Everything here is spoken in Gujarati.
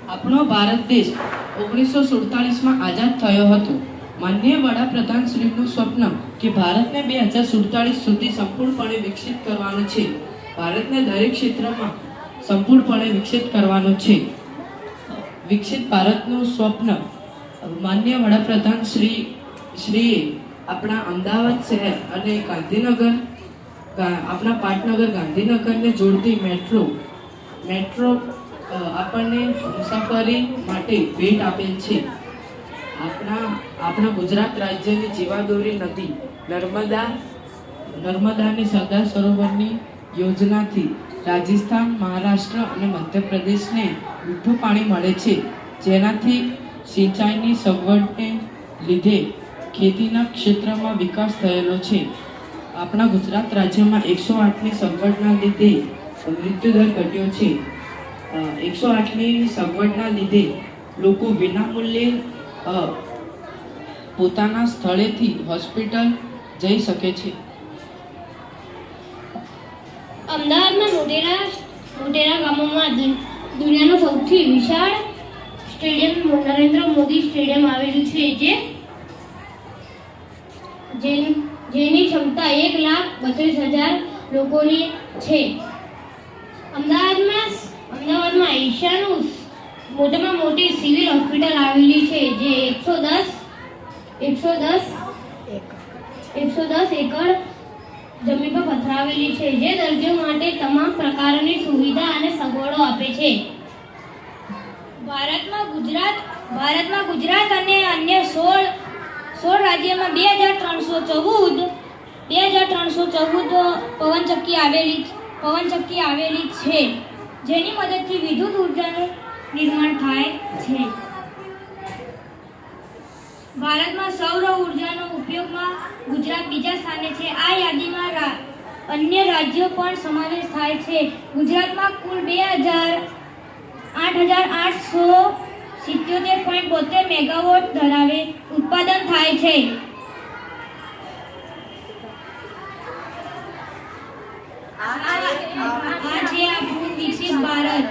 આપણો ભારત દેશ 1947માં આઝાદ થયો હતો. માનનીય વડાપ્રધાન શ્રીનું સ્વપ્ન કે ભારતને 2047 સુધી સંપૂર્ણપણે વિકસિત કરવાનું છે. ભારતને દરેક ક્ષેત્રમાં સંપૂર્ણપણે વિકસિત કરવાનું છે. વિકસિત ભારતનું સ્વપ્ન માનનીય વડાપ્રધાન શ્રીએ આપણા અમદાવાદ શહેર અને ગાંધીનગર, આપણા પાટનગર ગાંધીનગરને જોડતી મેટ્રો આપણને મુસાફરી માટે ભેટ આપેલ છે. આપણા ગુજરાત રાજ્યની જીવાદોરી નદી નર્મદાની સરદાર સરોવરની યોજનાથી રાજસ્થાન, મહારાષ્ટ્ર અને મધ્યપ્રદેશને મીઠું પાણી મળે છે, જેનાથી સિંચાઈની સગવડને લીધે ખેતીના ક્ષેત્રમાં વિકાસ થયેલો છે. આપણા ગુજરાત રાજ્યમાં 108ની સગવડના લીધે મૃત્યુદર ઘટ્યો છે. 108ની સગવડના લીધે લોકો વિનામૂલ્યે પોતાના સ્થળેથી હોસ્પિટલ જઈ શકે છે. અમદાવાદમાં મોટેરા ગામમાં દુનિયાનું સૌથી વિશાળ સ્ટેડિયમ નરેન્દ્ર મોદી સ્ટેડિયમ આવેલું છે, જેની ક્ષમતા 1,32,000 લોકોની છે. અમદાવાદમાં એશિયાનું મોટામાં મોટી સિવિલ હોસ્પિટલ આવેલી છે, જે 110 એકર જમીન પર પથરાવેલી છે, જે દર્દીઓ માટે તમામ પ્રકારની સુવિધા અને સગવડો આપે છે. ભારતમાં ગુજરાત અને અન્ય 16 રાજ્યોમાં 2314 પવનચક્કી આવેલી છે, જેની મદદથી વિદ્યુત ઉર્જાનું નિર્માણ થાય છે. ભારતમાં સૌર ઉર્જાનો ઉપયોગમાં ગુજરાત બીજા સ્થાને છે. આ યાદીમાં અન્ય રાજ્યો પણ સમાવેશ થાય છે. ગુજરાતમાં કુલ 8,877.72 મેગાવોટ ઉત્પાદન થાય છે. આ છે આપણું વિકસિત ભારત.